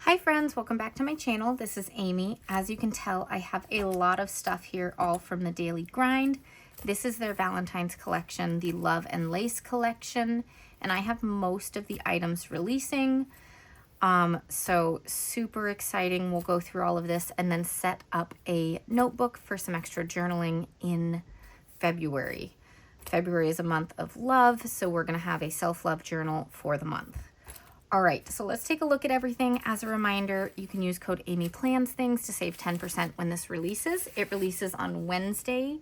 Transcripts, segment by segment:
Hi friends, welcome back to my channel. This is Amy. As you can tell, I have a lot of stuff here, all from the Daily Grind. This is their Valentine's collection, the Love and Lace collection, and I have most of the items releasing. So super exciting. We'll go through all of this and then set up a notebook for some extra journaling in February. February is a month of love, so we're going to have a self-love journal for the month. All right, so let's take a look at everything. As a reminder, you can use code AMYPLANSTHINGS to save 10% when this releases. It releases on Wednesday,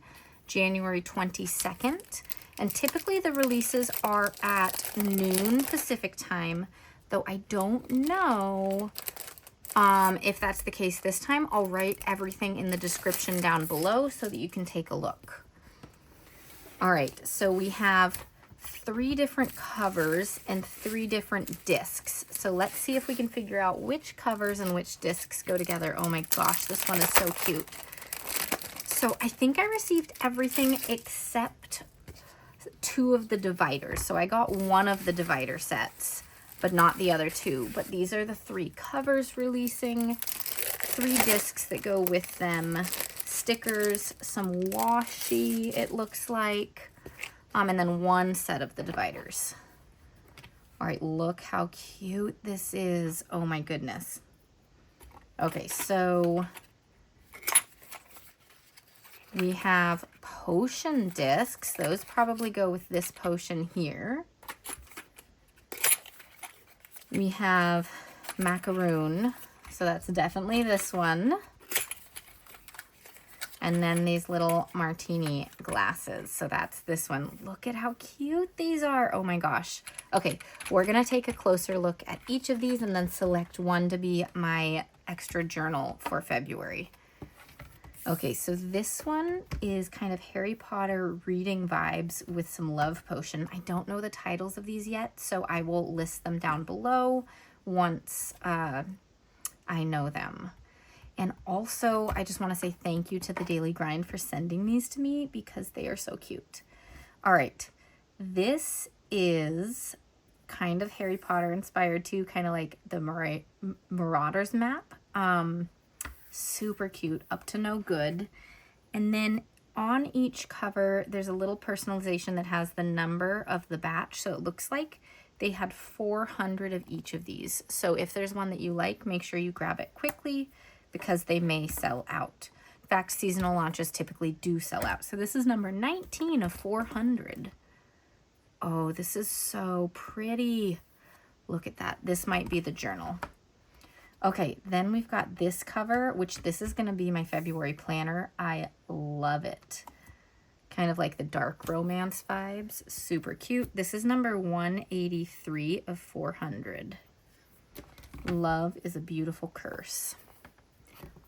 January 22nd. And typically the releases are at noon Pacific time, though I don't know if that's the case this time. I'll write everything in the description down below so that you can take a look. All right, so we have 3 different covers and 3 different discs. So let's see if we can figure out which covers and which discs go together. Oh my gosh, this one is so cute. So I think I received everything except 2 of the dividers. So I got 1 of the divider sets, but not the other 2. But these are the 3 covers releasing, 3 discs that go with them, stickers, some washi, it looks like. And then 1 set of the dividers. All right, look how cute this is. Oh my goodness. Okay, so we have potion discs. Those probably go with this potion here. We have macaroon, so that's definitely this one. And then these little martini glasses. So that's this one. Look at how cute these are. Oh my gosh. Okay, we're gonna take a closer look at each of these and then select one to be my extra journal for February. Okay, so this one is kind of Harry Potter reading vibes with some love potion. I don't know the titles of these yet, so I will list them down below once I know them. And also, I just want to say thank you to the Daily Grind for sending these to me because they are so cute. All right, this is kind of Harry Potter inspired too, kind of like the Marauders map. Super cute, up to no good. And then on each cover, there's a little personalization that has the number of the batch. So it looks like they had 400 of each of these. So if there's one that you like, make sure you grab it quickly, because they may sell out. In fact, seasonal launches typically do sell out. So this is number 19 of 400. Oh, this is so pretty. Look at that. This might be the journal. Okay, then we've got this cover, which this is gonna be my February planner. I love it. Kind of like the dark romance vibes. Super cute. This is number 183 of 400. Love is a beautiful curse.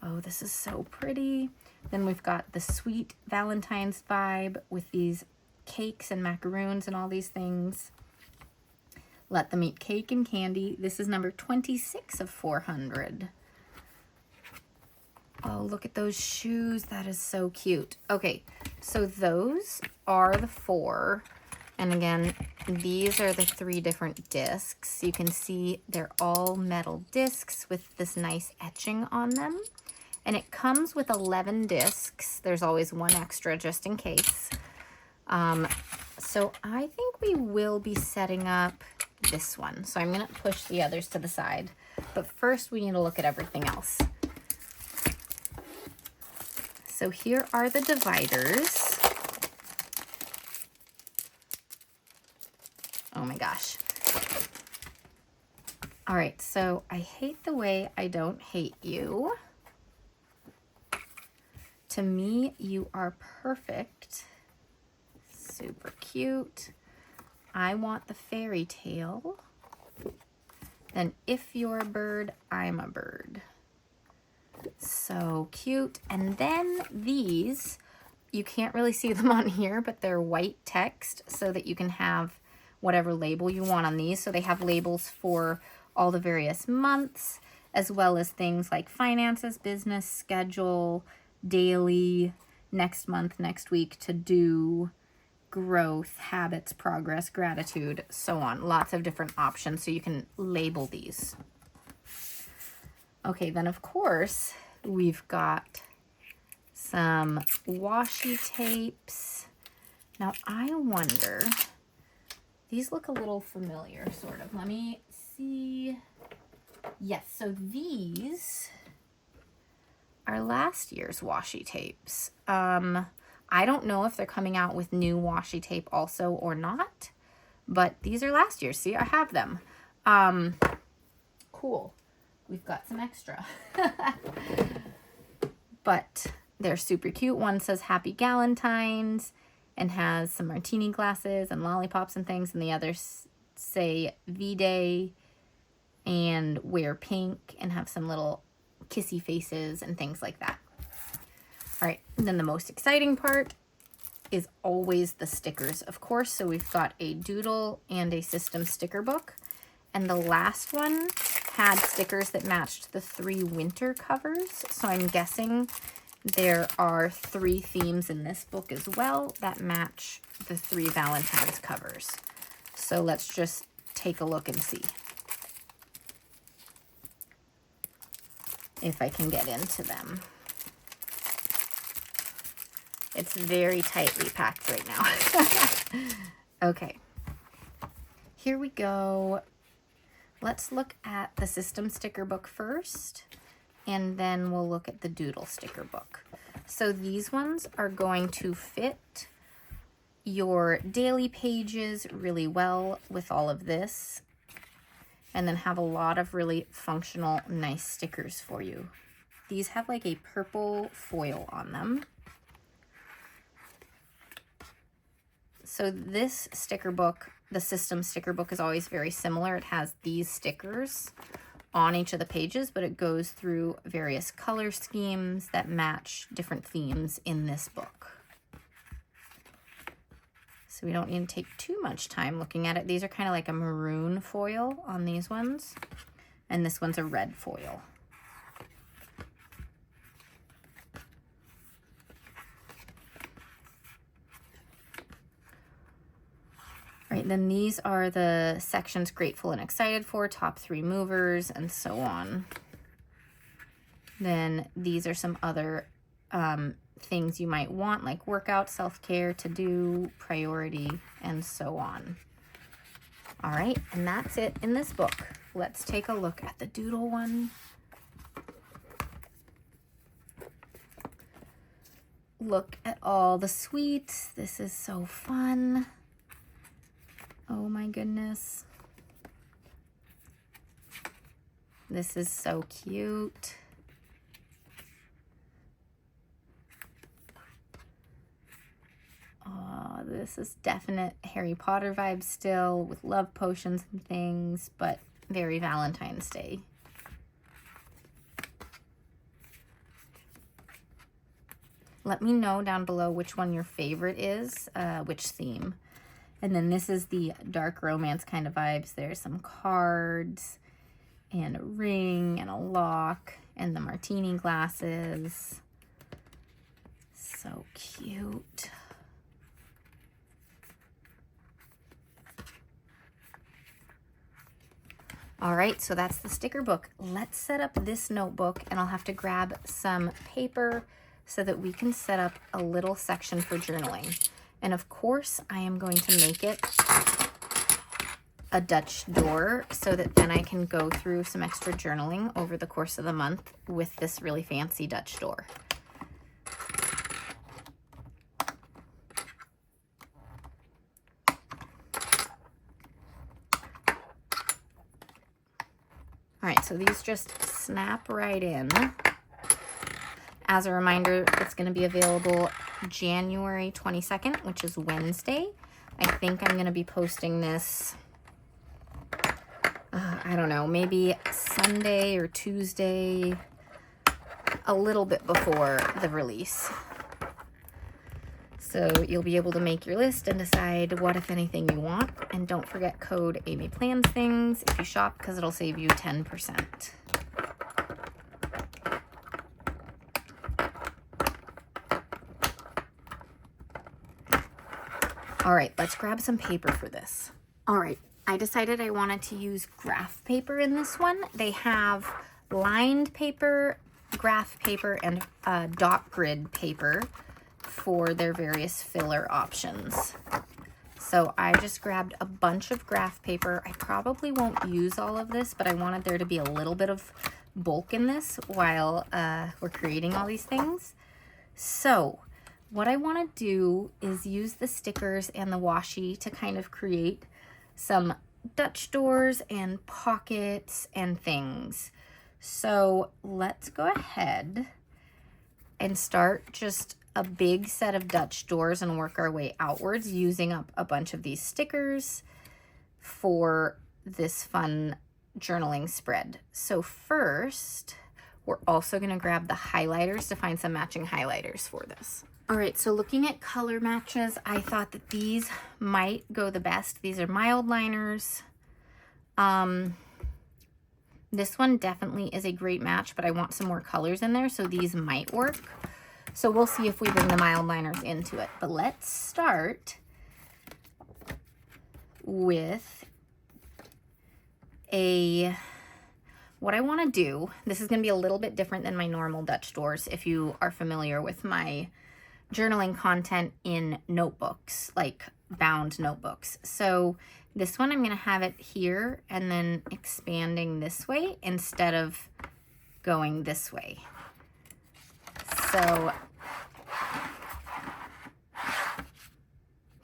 Oh, this is so pretty. Then we've got the sweet Valentine's vibe with these cakes and macaroons and all these things. Let them eat cake and candy. This is number 26 of 400. Oh, look at those shoes. That is so cute. Okay, so those are the 4. And again, these are the 3 different discs. You can see they're all metal discs with this nice etching on them. And it comes with 11 discs. There's always 1 extra just in case. So I think we will be setting up this one. So I'm gonna push the others to the side. But first we need to look at everything else. So here are the dividers. Oh my gosh. All right, so I hate the way I don't hate you. To me, you are perfect. Super cute. I want the fairy tale. Then if you're a bird, I'm a bird. So cute. And then these, you can't really see them on here, but they're white text so that you can have whatever label you want on these. So they have labels for all the various months, as well as things like finances, business, schedule, daily, next month, next week, to do, growth, habits, progress, gratitude, so on. Lots of different options so you can label these. Okay, then of course, we've got some washi tapes. Now I wonder, these look a little familiar, sort of. Let me see. Yes, so these are last year's washi tapes. I don't know if they're coming out with new washi tape also or not, but these are last year's. See, I have them. Cool. We've got some extra. But they're super cute. One says Happy Valentine's and has some martini glasses and lollipops and things, and the others say V-Day and wear pink and have some little kissy faces and things like that. All right, and then the most exciting part is always the stickers, of course. So we've got a doodle and a system sticker book, and the last one had stickers that matched the 3 winter covers. So I'm guessing there are 3 themes in this book as well that match the 3 Valentine's covers. So let's just take a look and see if I can get into them. It's very tightly packed right now. Okay, here we go. Let's look at the system sticker book first, and then we'll look at the doodle sticker book. So these ones are going to fit your daily pages really well with all of this, and then have a lot of really functional, nice stickers for you. These have like a purple foil on them. So this sticker book, the system sticker book, is always very similar. It has these stickers on each of the pages, but it goes through various color schemes that match different themes in this book. So we don't need to take too much time looking at it. These are kind of like a maroon foil on these ones, and this one's a red foil. Right, then these are the sections grateful and excited for, top 3 movers, and so on. Then these are some other things you might want, like workout, self-care, to-do, priority, and so on. All right, and that's it in this book. Let's take a look at the doodle one. Look at all the sweets. This is so fun. Oh my goodness. This is so cute. Oh, this is definite Harry Potter vibes still, with love potions and things, but very Valentine's Day. Let me know down below which one your favorite is, which theme. And then this is the dark romance kind of vibes. There's some cards and a ring and a lock and the martini glasses. So cute. All right, so that's the sticker book. Let's set up this notebook, and I'll have to grab some paper so that we can set up a little section for journaling. And of course, I am going to make it a Dutch door so that then I can go through some extra journaling over the course of the month with this really fancy Dutch door. All right, so these just snap right in. As a reminder, it's going to be available January 22nd, which is Wednesday. I think I'm going to be posting this, I don't know, maybe Sunday or Tuesday, a little bit before the release. So you'll be able to make your list and decide what, if anything, you want. And don't forget code AmyPlansThings if you shop, because it'll save you 10%. All right, let's grab some paper for this. All right, I decided I wanted to use graph paper in this one. They have lined paper, graph paper, and dot grid paper for their various filler options. So I just grabbed a bunch of graph paper. I probably won't use all of this, but I wanted there to be a little bit of bulk in this while we're creating all these things. So what I want to do is use the stickers and the washi to kind of create some Dutch doors and pockets and things. So let's go ahead and start just a big set of Dutch doors and work our way outwards using up a bunch of these stickers for this fun journaling spread. So first, we're also going to grab the highlighters to find some matching highlighters for this. All right, so looking at color matches, I thought that these might go the best. These are MILDLINERS. This one definitely is a great match, but I want some more colors in there, so these might work. So we'll see if we bring the MILDLINERS into it. But let's start with what I want to do. This is going to be a little bit different than my normal Dutch doors if you are familiar with my journaling content in notebooks, like bound notebooks. So this one I'm going to have it here and then expanding this way instead of going this way. So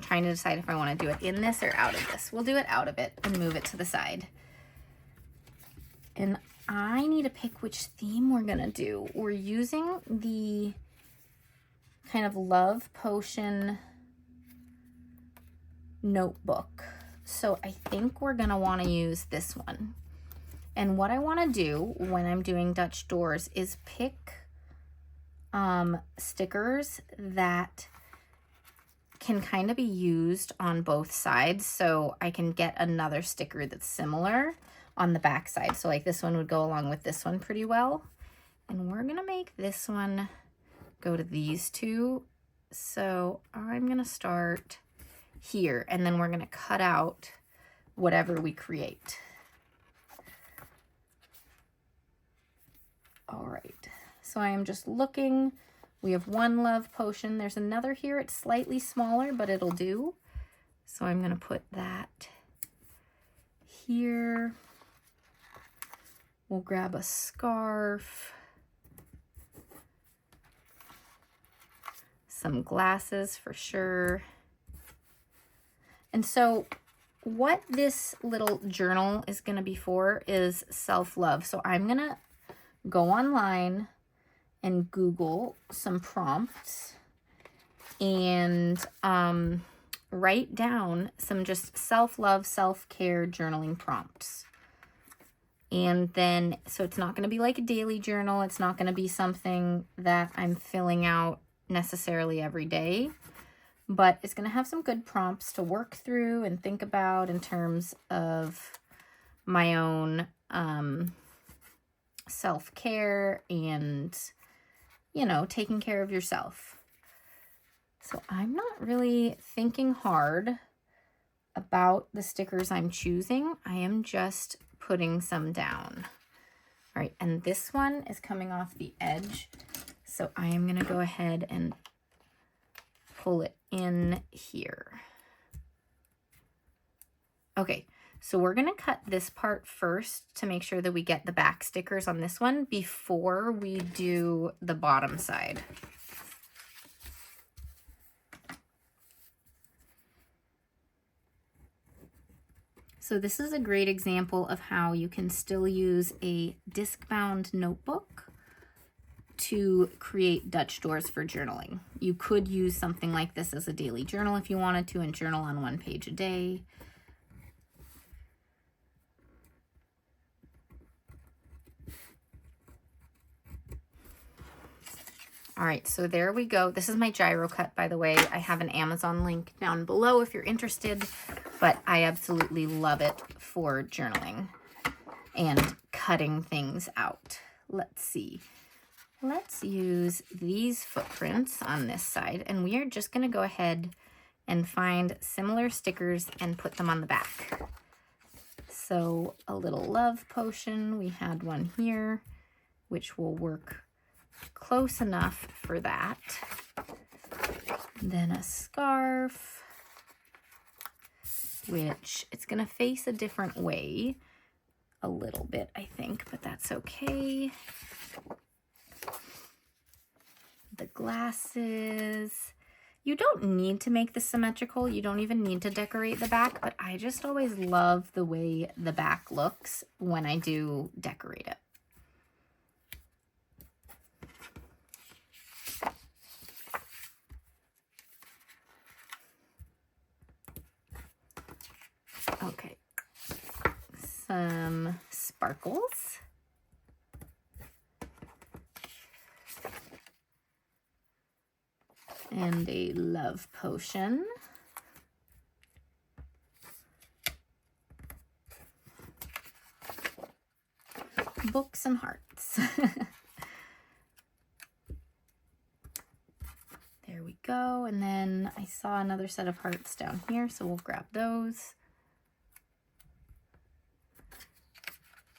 trying to decide if I want to do it in this or out of this. We'll do it out of it and move it to the side. And I need to pick which theme we're going to do. We're using the kind of Love Potion notebook. So I think we're going to want to use this one. And what I want to do when I'm doing Dutch doors is pick stickers that can kind of be used on both sides, so I can get another sticker that's similar on the back side. So like this one would go along with this one pretty well. And we're gonna make this one go to these two. So I'm gonna start here and then we're gonna cut out whatever we create. All right. So I am just looking. We have one Love Potion. There's another here. It's slightly smaller, but it'll do. So I'm going to put that here. We'll grab a scarf. Some glasses for sure. And so what this little journal is going to be for is self-love. So I'm going to go online and Google some prompts and write down some just self-love, self-care journaling prompts. And then, so it's not going to be like a daily journal. It's not going to be something that I'm filling out necessarily every day, but it's going to have some good prompts to work through and think about in terms of my own self-care and, you know, taking care of yourself. So I'm not really thinking hard about the stickers I'm choosing. I am just putting some down. All right, and this one is coming off the edge. So I am going to go ahead and pull it in here. Okay, so we're going to cut this part first to make sure that we get the back stickers on this one before we do the bottom side. So this is a great example of how you can still use a disc-bound notebook to create Dutch doors for journaling. You could use something like this as a daily journal if you wanted to and journal on 1 page a day. All right, so there we go. This is my gyro cut, by the way. I have an Amazon link down below if you're interested, but I absolutely love it for journaling and cutting things out. Let's see. Let's use these footprints on this side, and we are just going to go ahead and find similar stickers and put them on the back. So a little love potion. We had one here. which will work close enough for that. Then a scarf, which it's gonna face a different way a little bit, I think, but that's okay. The glasses. You don't need to make this symmetrical. You don't even need to decorate the back, but I just always love the way the back looks when I do decorate it. Okay, some sparkles. And a love potion. Books and hearts. There we go. And then I saw another set of hearts down here, so we'll grab those.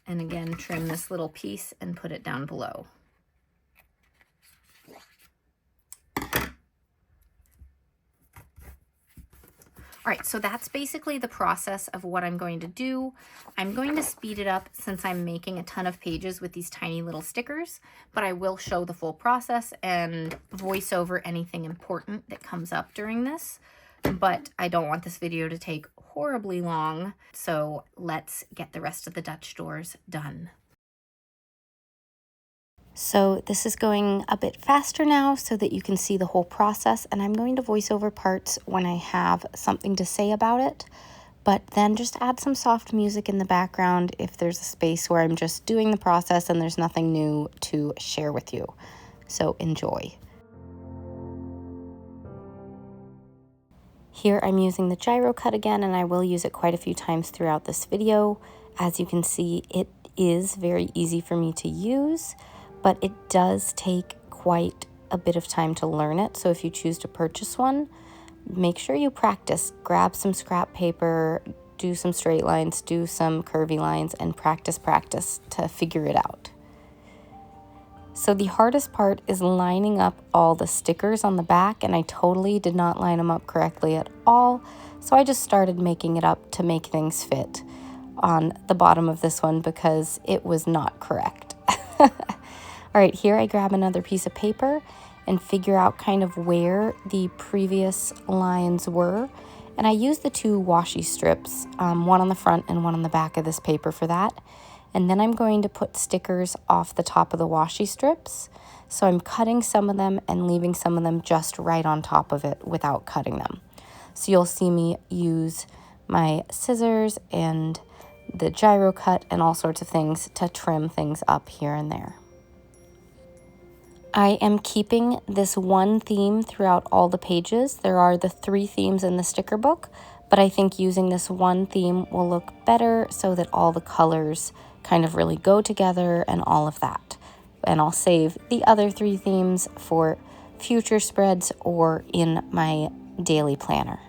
And again, trim this little piece and put it down below. All right, so that's basically the process of what I'm going to do. I'm going to speed it up since I'm making a ton of pages with these tiny little stickers, but I will show the full process and voice over anything important that comes up during this. But I don't want this video to take horribly long, so let's get the rest of the Dutch doors done. So this is going a bit faster now so that you can see the whole process, and I'm going to voice over parts when I have something to say about it, but then just add some soft music in the background if there's a space where I'm just doing the process and there's nothing new to share with you. So enjoy. Here I'm using the gyro cut again, and I will use it quite a few times throughout this video. As you can see, it is very easy for me to use, but it does take quite a bit of time to learn it. So if you choose to purchase one, make sure you practice. Grab some scrap paper, do some straight lines, do some curvy lines, and practice to figure it out. So the hardest part is lining up all the stickers on the back, and I totally did not line them up correctly at all. So I just started making it up to make things fit on the bottom of this one because it was not correct. All right, here I grab another piece of paper and figure out kind of where the previous lines were. And I use the two washi strips, one on the front and one on the back of this paper for that. And then I'm going to put stickers off the top of the washi strips. So I'm cutting some of them and leaving some of them just right on top of it without cutting them. So you'll see me use my scissors and the gyro cut and all sorts of things to trim things up here and there. I am keeping this one theme throughout all the pages. There are the 3 themes in the sticker book, but I think using this one theme will look better so that all the colors kind of really go together and all of that. And I'll save the other 3 themes for future spreads or in my daily planner.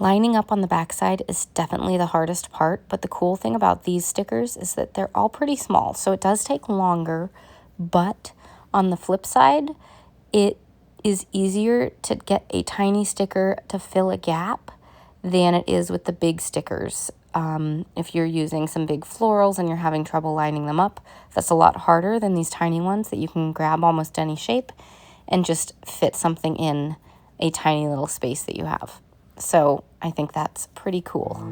Lining up on the backside is definitely the hardest part, but the cool thing about these stickers is that they're all pretty small, so it does take longer, but on the flip side, it is easier to get a tiny sticker to fill a gap than it is with the big stickers. If you're using some big florals and you're having trouble lining them up, that's a lot harder than these tiny ones that you can grab almost any shape and just fit something in a tiny little space that you have. So I think that's pretty cool.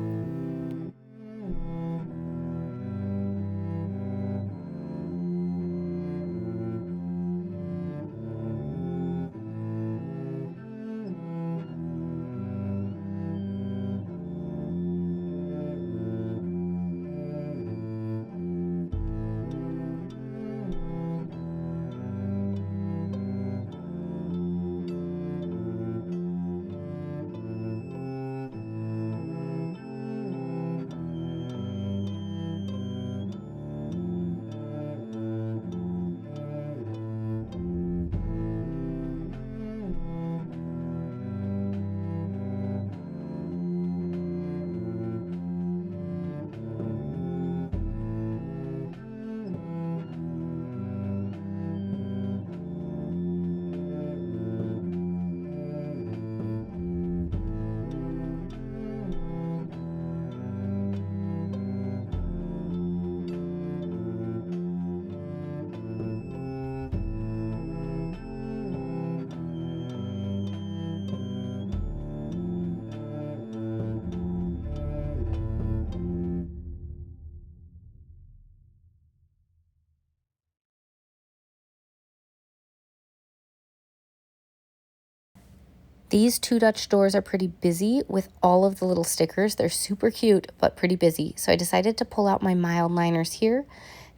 These two Dutch doors are pretty busy with all of the little stickers. They're super cute, but pretty busy. So I decided to pull out my mild liners here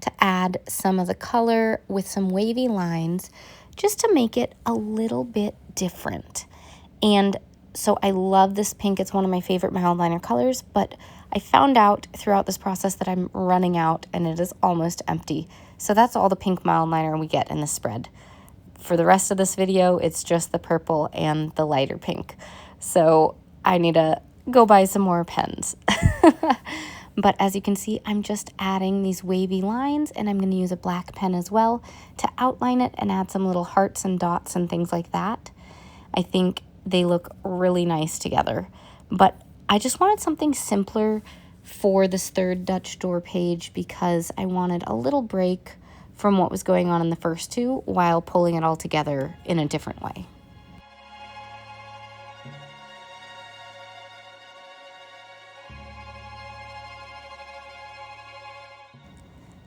to add some of the color with some wavy lines just to make it a little bit different. And so I love this pink. It's one of my favorite mild liner colors, but I found out throughout this process that I'm running out and it is almost empty. So that's all the pink mild liner we get in this spread. For the rest of this video, it's just the purple and the lighter pink. So I need to go buy some more pens. But as you can see, I'm just adding these wavy lines, and I'm going to use a black pen as well to outline it and add some little hearts and dots and things like that. I think they look really nice together. But I just wanted something simpler for this third Dutch door page because I wanted a little break from what was going on in the first two while pulling it all together in a different way.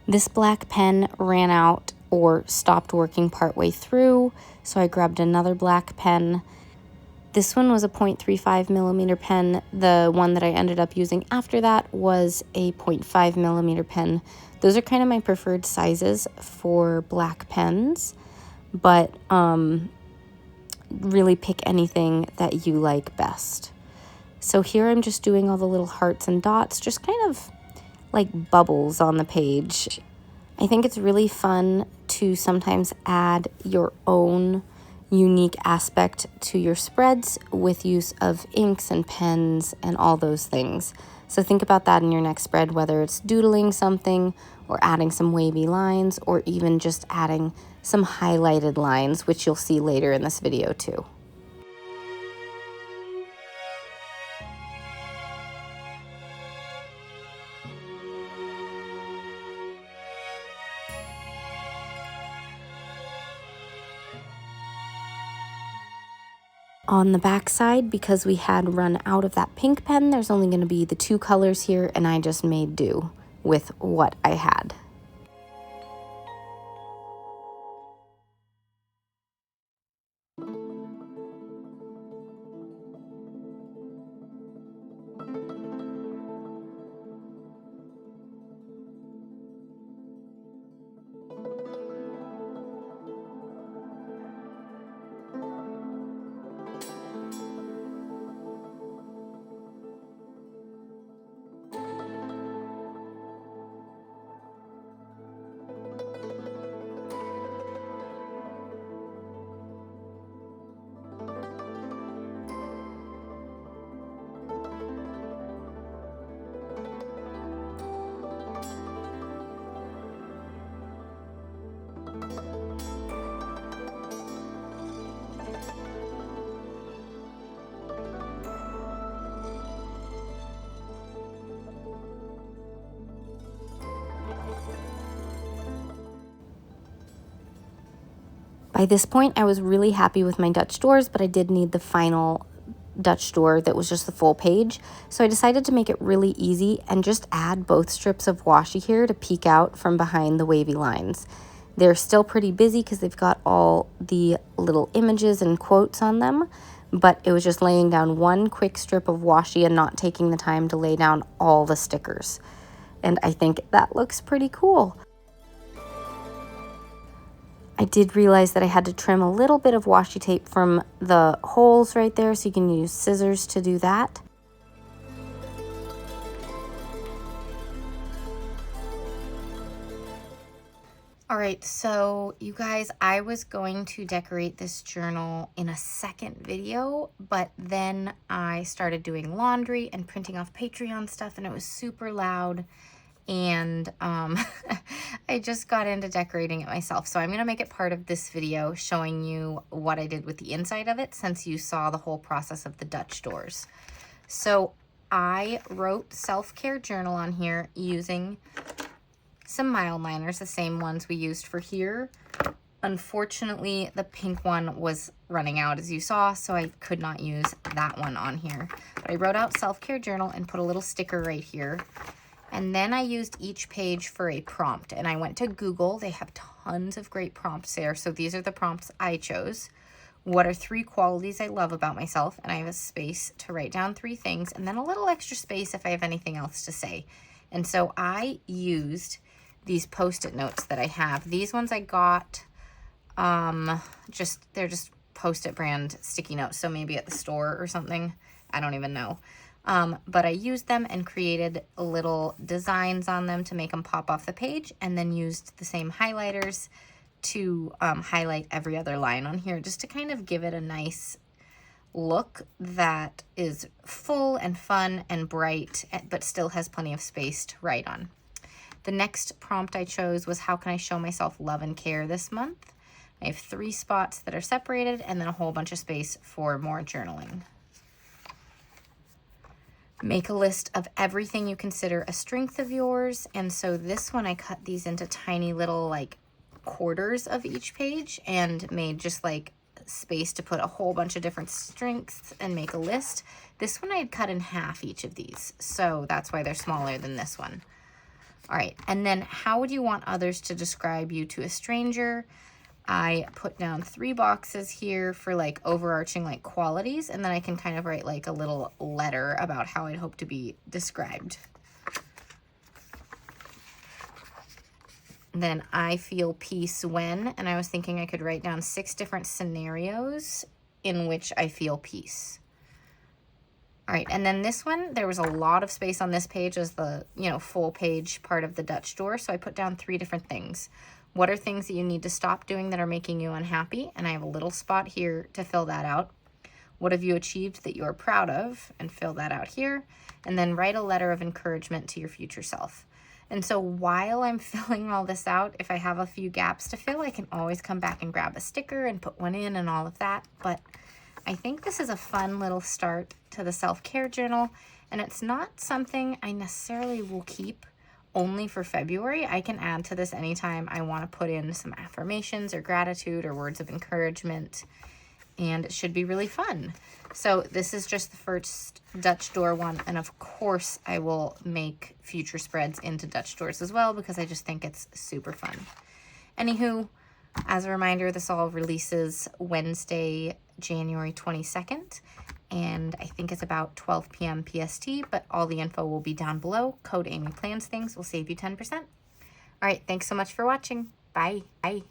This black pen ran out or stopped working partway through, so I grabbed another black pen. This one was a 0.35 millimeter pen. The one that I ended up using after that was a 0.5 millimeter pen. Those are kind of my preferred sizes for black pens, but really pick anything that you like best. So here I'm just doing all the little hearts and dots, just kind of like bubbles on the page. I think it's really fun to sometimes add your own unique aspect to your spreads with use of inks and pens and all those things. So think about that in your next spread, whether it's doodling something or adding some wavy lines or even just adding some highlighted lines, which you'll see later in this video too. On the back side, because we had run out of that pink pen, there's only going to be the two colors here, and I just made do with what I had. By this point, I was really happy with my Dutch doors, but I did need the final Dutch door that was just the full page. So I decided to make it really easy and just add both strips of washi here to peek out from behind the wavy lines. They're still pretty busy because they've got all the little images and quotes on them, but it was just laying down one quick strip of washi and not taking the time to lay down all the stickers. And I think that looks pretty cool. I did realize that I had to trim a little bit of washi tape from the holes right there, so you can use scissors to do that. All right, so you guys, I was going to decorate this journal in a second video, but then I started doing laundry and printing off Patreon stuff, and it was super loud. And I just got into decorating it myself. So I'm going to make it part of this video showing you what I did with the inside of it, since you saw the whole process of the Dutch doors. So I wrote self-care journal on here using some mild liners, the same ones we used for here. Unfortunately, the pink one was running out, as you saw, so I could not use that one on here. But I wrote out self-care journal and put a little sticker right here. And then I used each page for a prompt, and I went to Google. They have tons of great prompts there. So these are the prompts I chose. what are 3 qualities I love about myself, and I have a space to write down 3 things, and then a little extra space if I have anything else to say. And so I used these Post-it notes that I have. These ones I got, they're just Post-it brand sticky notes, so maybe at the store or something. I don't even know. But I used them and created little designs on them to make them pop off the page, and then used the same highlighters to highlight every other line on here, just to kind of give it a nice look that is full and fun and bright, but still has plenty of space to write on. The next prompt I chose was, how can I show myself love and care this month? I have 3 spots that are separated, and then a whole bunch of space for more journaling. Make a list of everything you consider a strength of yours. And so this one, I cut these into tiny little like quarters of each page and made just like space to put a whole bunch of different strengths and make a list. This one I had cut in half each of these, so that's why they're smaller than this one. All right, and then how would you want others to describe you to a stranger? I put down 3 boxes here for like overarching like qualities, and then I can kind of write like a little letter about how I'd hope to be described. Then I feel peace when, and I was thinking I could write down 6 different scenarios in which I feel peace. All right, and then this one, there was a lot of space on this page as the, full page part of the Dutch door, so I put down 3 different things. What are things that you need to stop doing that are making you unhappy? And I have a little spot here to fill that out. What have you achieved that you are proud of? And fill that out here. And then write a letter of encouragement to your future self. And so while I'm filling all this out, if I have a few gaps to fill, I can always come back and grab a sticker and put one in and all of that. But I think this is a fun little start to the self-care journal. And it's not something I necessarily will keep only for February. I can add to this anytime I want to put in some affirmations or gratitude or words of encouragement, and it should be really fun. So this is just the first Dutch door one, and of course I will make future spreads into Dutch doors as well because I just think it's super fun. Anywho, as a reminder, this all releases Wednesday, January 22nd. And I think it's about 12 p.m. PST, but all the info will be down below. Code Amy Plans Things will save you 10%. All right, thanks so much for watching. Bye. Bye.